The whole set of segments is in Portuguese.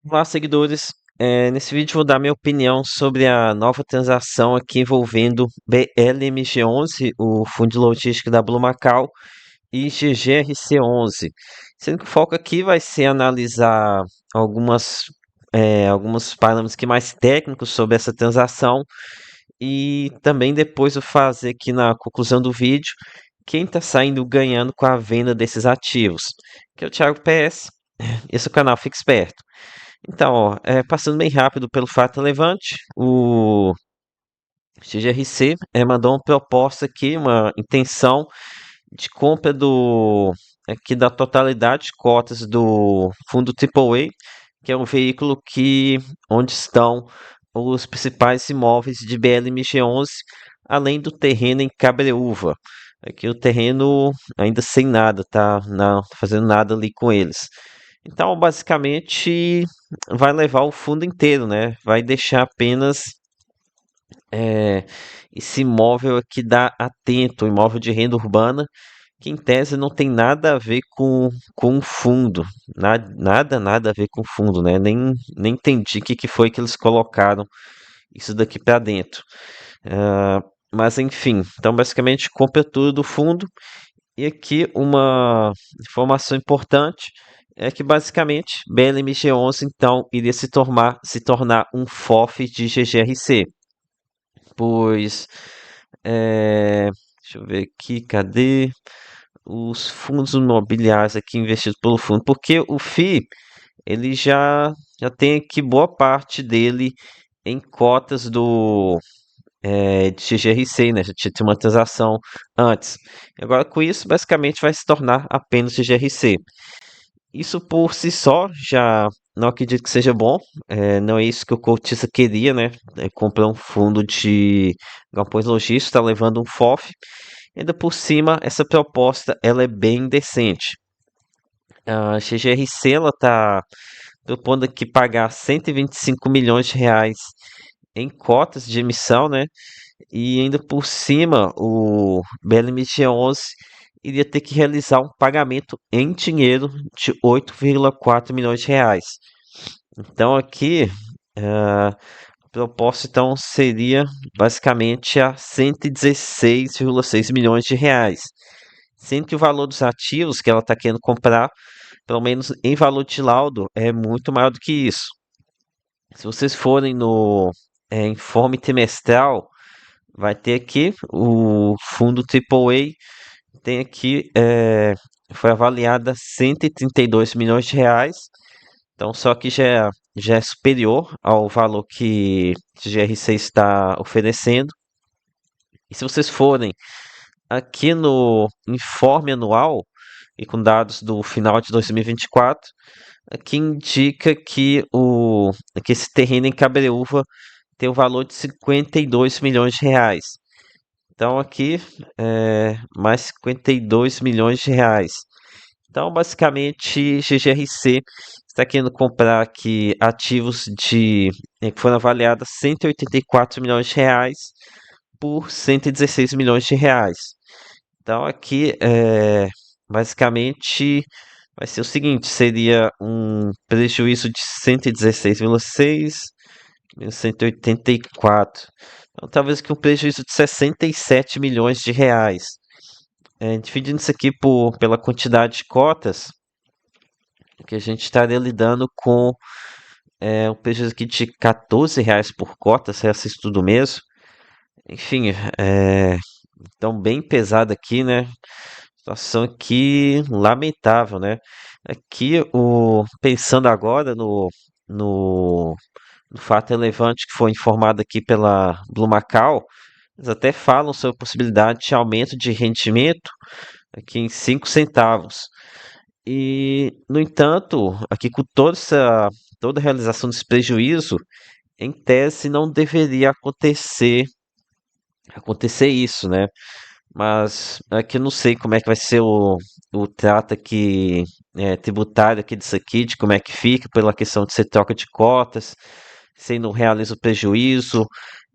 Olá, seguidores. Nesse vídeo vou dar minha opinião sobre a nova transação aqui envolvendo BLMG11, o fundo de logística da Blue Macau, e GGRC11. Sendo que o foco aqui vai ser analisar algumas, alguns parâmetros que mais técnicos sobre essa transação e também depois eu fazer aqui na conclusão do vídeo quem está saindo ganhando com a venda desses ativos. Que é o Thiago PS, esse é o canal Fique Esperto. Então, ó, passando bem rápido pelo fato relevante, o XGRC mandou uma proposta aqui, uma intenção de compra aqui da totalidade de cotas do fundo AAA, que é um veículo onde estão os principais imóveis de BLMG11, além do terreno em Cabreúva. Aqui o terreno ainda sem nada, tá? Não tá fazendo nada ali com eles. Então, basicamente, vai levar o fundo inteiro, né? Vai deixar apenas é, esse imóvel aqui da Atento, imóvel de renda urbana, que em tese não tem nada a ver com o fundo. Nada a ver com o fundo, né? Nem entendi o que foi que eles colocaram isso daqui para dentro. Mas enfim, então basicamente compra tudo do fundo. E aqui uma informação importante é que basicamente BLMG11 então iria se tornar um FOF de GGRC, pois deixa eu ver aqui, cadê os fundos imobiliários aqui investidos pelo fundo? Porque o FI ele já tem aqui boa parte dele em cotas de GGRC, né? Já tinha uma transação antes. Agora, com isso, basicamente vai se tornar apenas GGRC. Isso por si só já não acredito que seja bom. Não é isso que o cotista queria, né? Comprar um fundo de galpões logísticos, está levando um FOF. Ainda por cima, essa proposta ela é bem decente. A GGRC ela está propondo aqui pagar 125 milhões de reais em cotas de emissão, né? E ainda por cima, o BLMG11 iria ter que realizar um pagamento em dinheiro de 8,4 milhões de reais. Então aqui, a proposta então seria basicamente a 116,6 milhões de reais. Sendo que o valor dos ativos que ela está querendo comprar, pelo menos em valor de laudo, é muito maior do que isso. Se vocês forem no informe trimestral, vai ter aqui o fundo AAA, tem aqui, foi avaliada 132 milhões de reais, então só que já é superior ao valor que o GRC está oferecendo. E se vocês forem aqui no informe anual, e com dados do final de 2024, aqui indica que esse terreno em Cabreúva tem o valor de 52 milhões de reais. Então aqui mais 52 milhões de reais. Então basicamente GGRC está querendo comprar aqui ativos que foram avaliados 184 milhões de reais por 116 milhões de reais. Então aqui basicamente vai ser o seguinte, seria um prejuízo de 116,6 menos 184. Então, talvez que um prejuízo de 67 milhões de reais. Dividindo isso aqui pela quantidade de cotas, que a gente estaria lidando com um prejuízo aqui de 14 reais por cota, se é isso tudo mesmo. Enfim, então bem pesado aqui, né? Situação aqui lamentável, né? Aqui, pensando agora no, no fato relevante que foi informado aqui pela Blue Macau, eles até falam sobre a possibilidade de aumento de rendimento aqui em 5 centavos. E, no entanto, aqui com toda a realização desse prejuízo, em tese não deveria acontecer isso, né? Mas aqui eu não sei como é que vai ser o trato aqui tributário aqui disso aqui, de como é que fica pela questão de ser troca de cotas, se não realiza o prejuízo.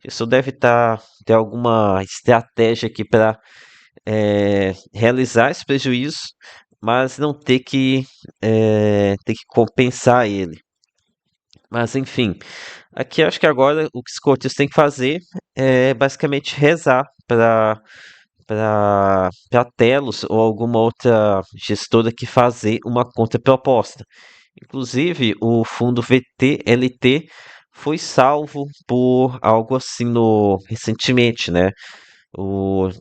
Isso deve ter alguma estratégia aqui para realizar esse prejuízo, mas não ter que compensar ele. Mas enfim, aqui acho que agora o que os cotistas têm que fazer é basicamente rezar para Telos ou alguma outra gestora que fazer uma contraproposta. Inclusive, o fundo VTLT foi salvo por algo assim no recentemente, né?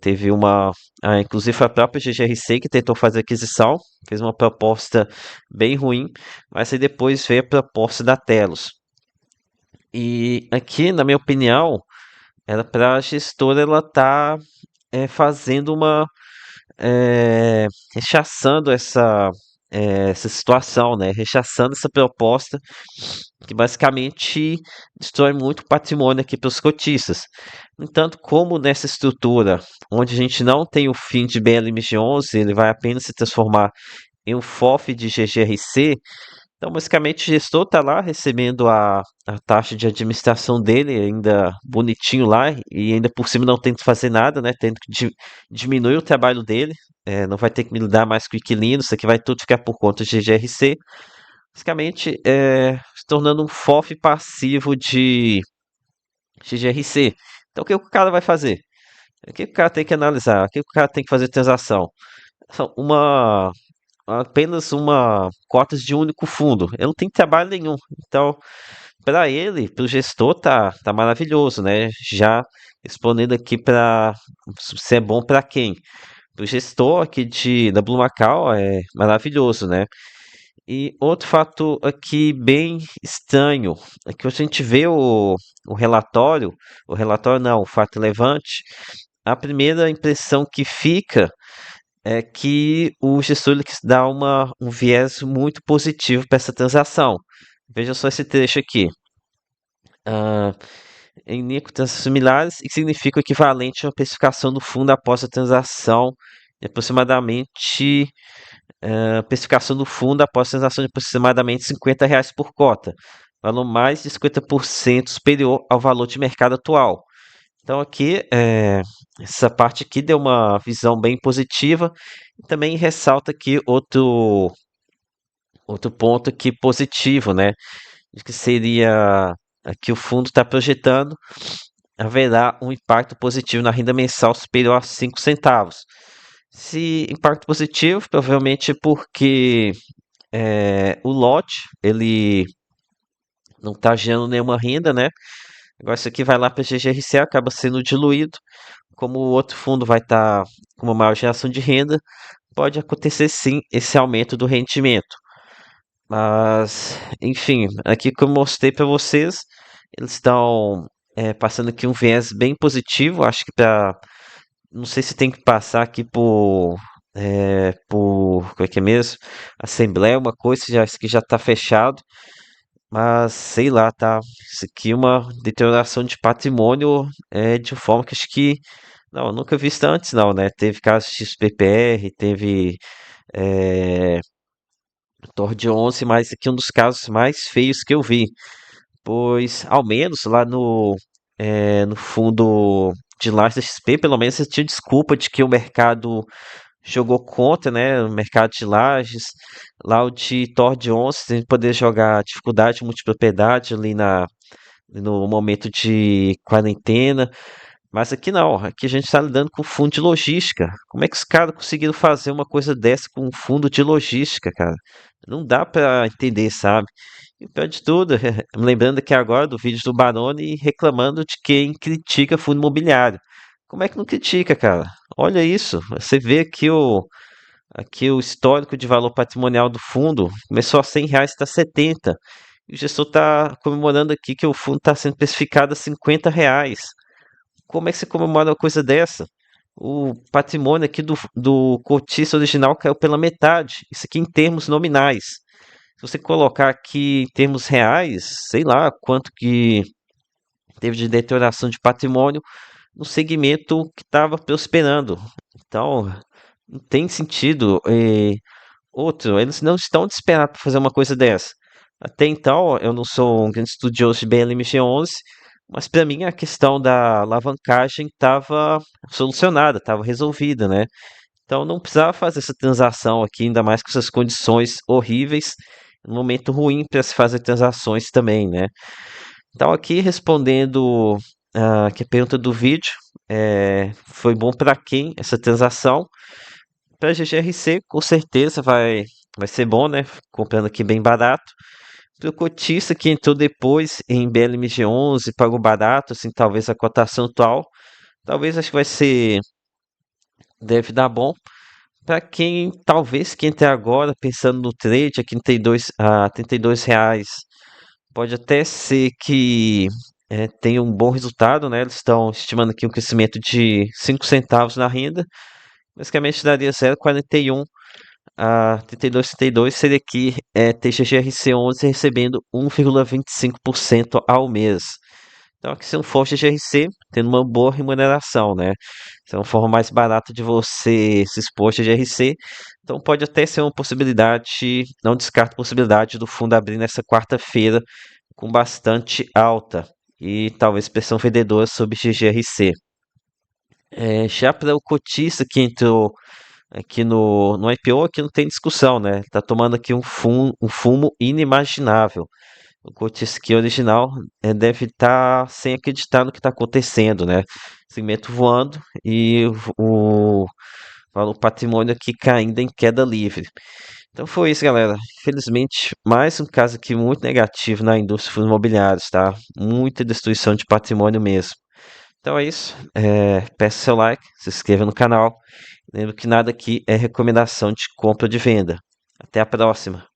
Teve uma, inclusive foi a própria GGRC que tentou fazer a aquisição, fez uma proposta bem ruim, mas aí depois veio a proposta da Telos. E aqui, na minha opinião, era para a gestora ela tá fazendo uma rechaçando essa situação, né? Rechaçando essa proposta que basicamente destrói muito patrimônio aqui para os cotistas. No entanto, como nessa estrutura, onde a gente não tem o fim de BLMG11, ele vai apenas se transformar em um FOF de GGRC, então basicamente o gestor está lá recebendo a taxa de administração dele, ainda bonitinho lá, e ainda por cima não tendo que fazer nada, né? Tendo que diminuir o trabalho dele, não vai ter que me lidar mais com o inquilino, isso aqui vai tudo ficar por conta de GGRC. Basicamente, se tornando um FOF passivo de XGRC. Então, o que o cara vai fazer? O que o cara tem que analisar? O que o cara tem que fazer transação? São apenas uma cotas de um único fundo. Ele não tem trabalho nenhum. Então, para ele, para o gestor, tá maravilhoso, né? Já respondendo aqui para se é bom para quem? Para o gestor aqui da Blue Macau é maravilhoso, né? E outro fato aqui bem estranho é que a gente vê o relatório não, o fato relevante, a primeira impressão que fica é que o gestor ele quis dar um viés muito positivo para essa transação. Veja só esse trecho aqui. Ah, em circunstâncias similares, isso significa o equivalente a uma precificação do fundo após a transação de aproximadamente precificação do fundo após transação de aproximadamente R$ 50 por cota, valor mais de 50% superior ao valor de mercado atual. Então aqui, essa parte aqui deu uma visão bem positiva e também ressalta aqui outro ponto aqui positivo, né? De que seria aqui o fundo está projetando haverá um impacto positivo na renda mensal superior a 5 centavos. Se impacto positivo, provavelmente porque o lote ele não está gerando nenhuma renda, né? Agora isso aqui vai lá para a GGRC, acaba sendo diluído. Como o outro fundo vai estar com uma maior geração de renda, pode acontecer sim esse aumento do rendimento. Mas, enfim, aqui como eu mostrei para vocês, eles estão passando aqui um viés bem positivo. Acho que não sei se tem que passar aqui como é que é mesmo? Assembleia, uma coisa, isso aqui já está fechado. Mas sei lá, tá? Isso aqui é uma deterioração de patrimônio de uma forma que acho que. Não, eu nunca vi isso antes, não, né? Teve casos de XPPR, teve é, Torre 11, mas aqui é um dos casos mais feios que eu vi. Pois, ao menos lá no fundo de laje da XP, pelo menos você tinha desculpa de que o mercado jogou contra, né? O mercado de lajes. Lá o de Torre 11, sem poder jogar dificuldade de multipropriedade ali no momento de quarentena. Mas aqui não, aqui a gente está lidando com fundo de logística. Como é que os caras conseguiram fazer uma coisa dessa com um fundo de logística, cara? Não dá para entender, sabe? E o pior de tudo, me lembrando aqui agora do vídeo do Baroni reclamando de quem critica fundo imobiliário. Como é que não critica, cara? Olha isso, você vê aqui o histórico de valor patrimonial do fundo começou a R$ 100, está 70. E o gestor está comemorando aqui que o fundo está sendo precificado a R$ 50. Como é que você comemora uma coisa dessa? O patrimônio aqui do cotista original caiu pela metade. Isso aqui em termos nominais. Se você colocar aqui em termos reais, sei lá quanto que teve de deterioração de patrimônio no segmento que estava prosperando. Então, não tem sentido. Outro, eles não estão desesperados para fazer uma coisa dessa. Até então, eu não sou um grande estudioso de BLMG11, mas para mim a questão da alavancagem estava solucionada, estava resolvida, né? Então não precisava fazer essa transação aqui, ainda mais com essas condições horríveis. um momento ruim para se fazer transações também, né? Então, aqui respondendo que a pergunta do vídeo, foi bom para quem essa transação? Para GGRC, com certeza vai ser bom, né? Comprando aqui bem barato. Para o cotista que entrou depois em BLMG11, pagou barato, assim, talvez a cotação atual, talvez acho que deve dar bom. Para quem, talvez, quem está agora pensando no trade a 32, a R$ 32, pode até ser que tenha um bom resultado, né? Eles estão estimando aqui um crescimento de 5 centavos na renda, basicamente daria 0,41 a 32,32 seria aqui TGGRC11 recebendo 1,25% ao mês. Então, aqui se não for GGRC, tendo uma boa remuneração, né? Essa é uma forma mais barata de você se expor a GGRC. Então, pode até ser uma possibilidade, não descarto a possibilidade do fundo abrir nessa quarta-feira com bastante alta e talvez pressão vendedora sobre GGRC. Já para o cotista que entrou aqui no IPO, aqui não tem discussão, né? Tá tomando aqui um fumo inimaginável. O cotista aqui original deve estar sem acreditar no que está acontecendo, né? Segmento voando e o patrimônio aqui caindo em queda livre. Então foi isso, galera. Infelizmente, mais um caso aqui muito negativo na indústria de fundos imobiliários, tá? Muita destruição de patrimônio mesmo. Então é isso. Peça seu like, se inscreva no canal. Lembro que nada aqui é recomendação de compra ou de venda. Até a próxima.